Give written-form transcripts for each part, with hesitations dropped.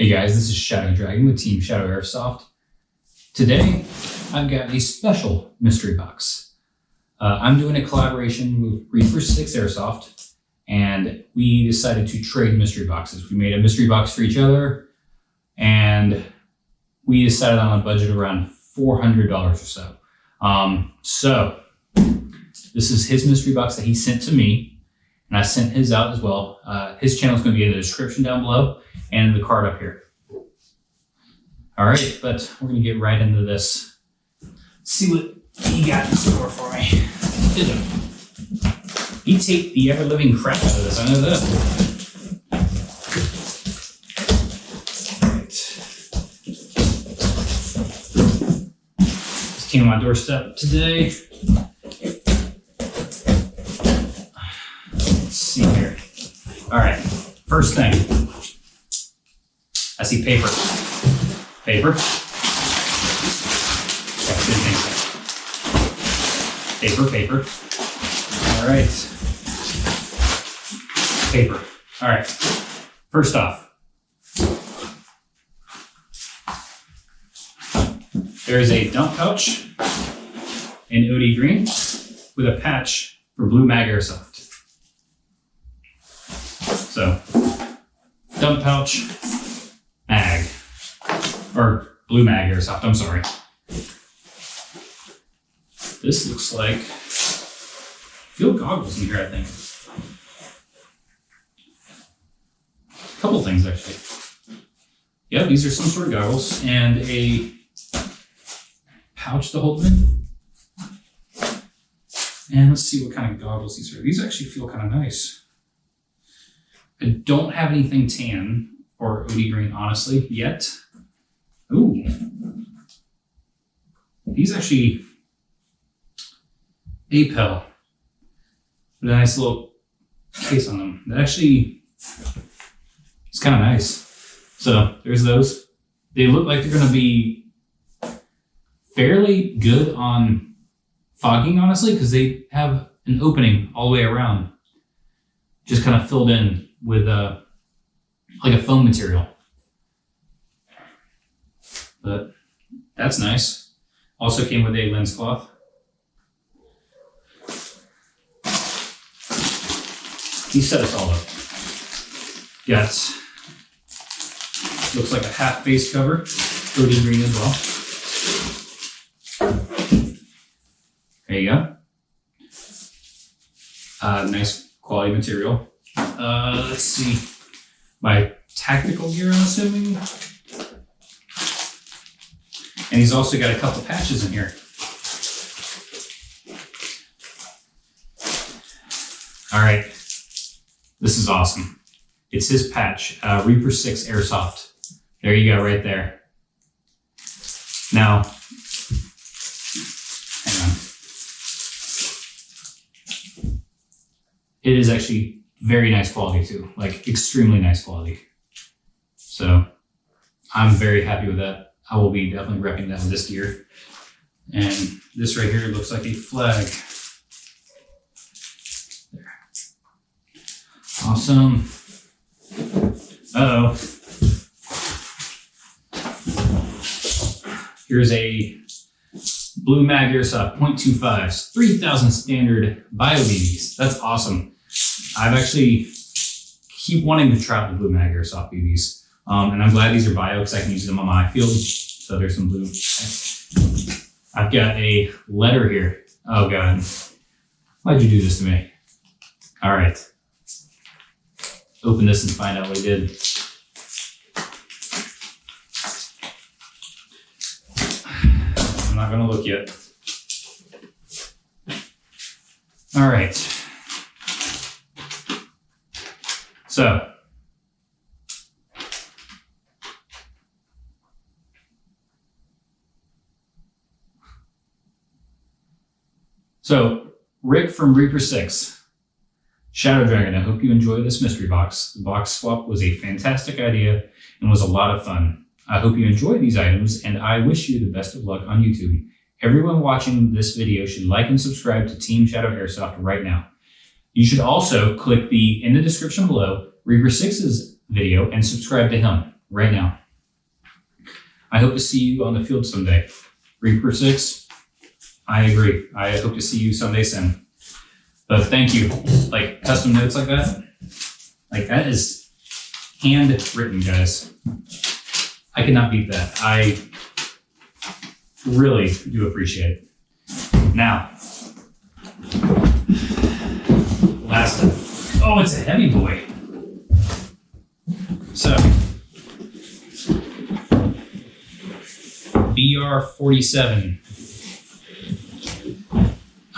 Hey guys, this is Shadow Dragon with Team Shadow Airsoft. Today, I've got a special mystery box. I'm doing a collaboration with Reaper-6 Airsoft, and we decided to trade mystery boxes. We made a mystery box for each other, and we decided on a budget around $400 or so. So, this is his mystery box that he sent to me, and I sent his out as well. His channel is going to be in the description down below and the card up here. All right, but we're going to get right into this. See what he got in store for me. He taped the ever-living crap out of this, I know that. Right. This came on my doorstep today. Let's see here. All right, first thing. I see paper. Paper. That's good thing. Paper, paper. All right. Paper. All right. First off, there is a dump pouch in OD green with a patch for Blue Mag Airsoft. So, dump pouch, mag, or Blue Mag Airsoft, I'm sorry. This looks like field goggles in here, I think. A couple things, actually. Yeah, these are some sort of goggles and a pouch to hold them in. And let's see what kind of goggles these are. These actually feel kind of nice. I don't have anything tan or OD green, honestly, yet. Ooh. These actually APEL with a nice little case on them. That actually is kind of nice. So there's those. They look like they're going to be fairly good on fogging, honestly, because they have an opening all the way around, just kind of filled in with like a foam material. But that's nice. Also came with a lens cloth. He set us all up. Got, looks like a half face cover, OD green as well. There you go. Nice quality material. Let's see. My tactical gear, I'm assuming. And he's also got a couple patches in here. All right. This is awesome. It's his patch, Reaper-6 Airsoft. There you go, right there. Now, hang on. It is actually very nice quality too, like extremely nice quality. So I'm very happy with that. I will be definitely repping that with this gear. And this right here looks like a flag. There. Awesome. Uh-oh. Here's a Blue Mag Airsoft .25s, 3000 standard bio BBs. That's awesome. I've actually keep wanting to try the Blue Mag Airsoft BBs. And I'm glad these are bio because I can use them on my field. So there's some blue. I've got a letter here. Oh God. Why'd you do this to me? All right. Open this and find out what he did. I'm not gonna look yet. All right. So Rick from Reaper-6, Shadow Dragon, I hope you enjoy this mystery box. The box swap was a fantastic idea and was a lot of fun. I hope you enjoy these items, and I wish you the best of luck on YouTube. Everyone watching this video should like and subscribe to Team Shadow Airsoft right now. You should also click in the description below, Reaper-6's video, and subscribe to him. right now. I hope to see you on the field someday. Reaper-6, I agree. I hope to see you someday soon. But thank you. Like custom notes like that is handwritten, guys. I cannot beat that. I really do appreciate it. Now, last time. Oh, it's a heavy boy. So, BR-47.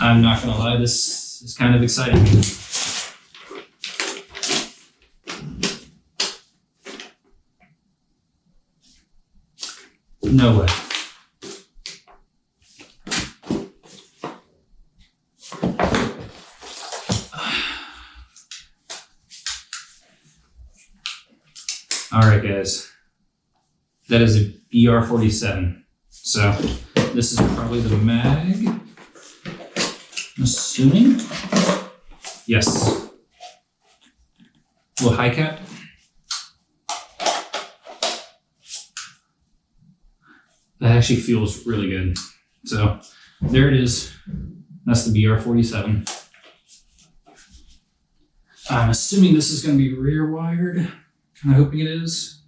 I'm not gonna lie, this is kind of exciting. No way. All right, guys. That is a BR-47. So this is probably the mag. I'm assuming. Yes. Little high cap. That actually feels really good. So there it is. That's the BR-47. I'm assuming this is going to be rear wired. Kind of hoping it is.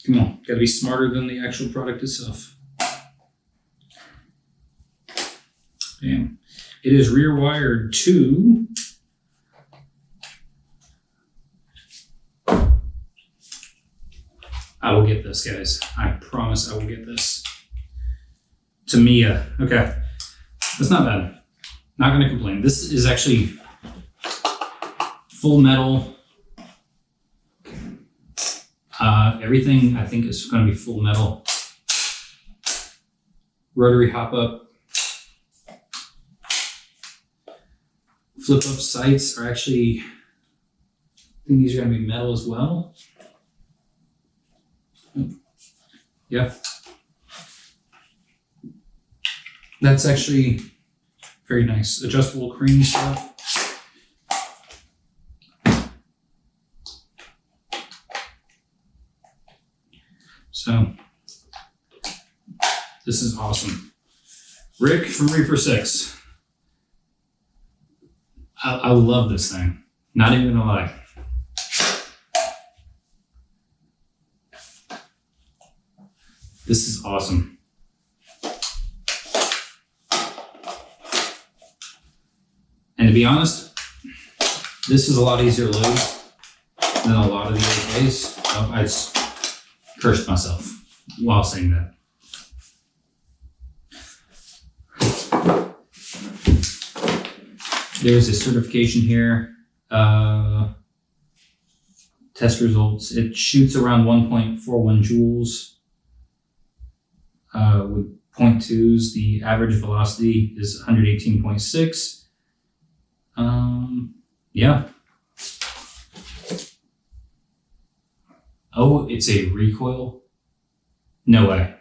Come on, gotta be smarter than the actual product itself. Bam. It is rear wired to I will get this, guys. I promise I will get this. Tamiya. Okay. That's not bad. Not going to complain. This is actually full metal. Everything I think is going to be full metal. Rotary hop up. Flip up sights are actually, I think these are going to be metal as well. Yeah. That's actually very nice. Adjustable crane stuff. So, this is awesome. Rick from Reaper-6. I love this thing. Not even gonna lie. This is awesome. And to be honest, this is a lot easier to load than a lot of the AKs. Oh, I just cursed myself while saying that. There's a certification here. Test results. It shoots around 1.41 joules. With 0.2s, the average velocity is 118.6. Yeah. Oh, it's a recoil? No way.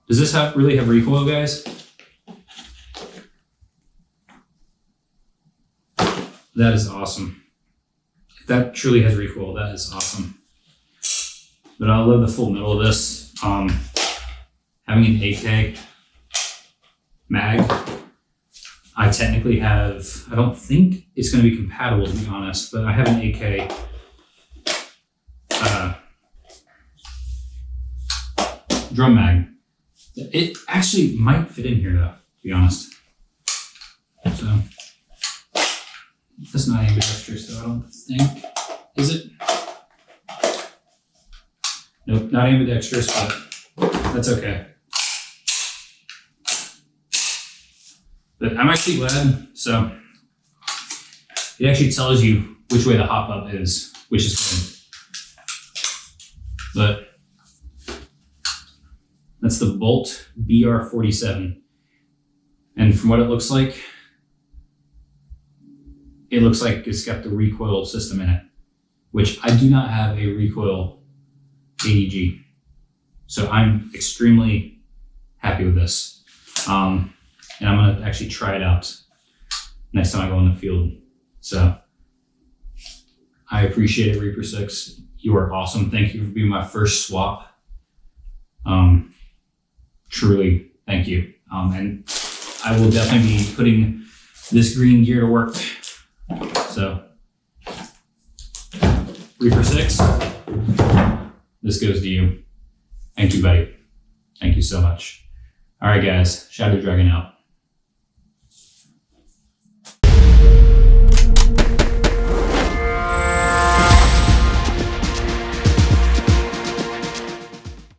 Does this really have recoil, guys? That is awesome. If that truly has recoil, that is awesome. But I love the full metal of this. Having an 8K mag, I technically have, I don't think it's going to be compatible to be honest, but I have an 8K drum mag. It actually might fit in here though, to be honest. So, that's not ambidextrous though, I don't think. Is it? Nope, not ambidextrous, but that's okay. But I'm actually glad, so it actually tells you which way the hop up is, which is good. But that's the Bolt BR-47. And from what it looks like it's got the recoil system in it, which I do not have a recoil ADG. So I'm extremely happy with this. And I'm gonna actually try it out next time I go in the field. So I appreciate it, Reaper-6. You are awesome. Thank you for being my first swap. Truly, thank you. And I will definitely be putting this green gear to work. So, Reaper-6, this goes to you. Thank you, buddy. Thank you so much. All right, guys. Shadow Dragon out.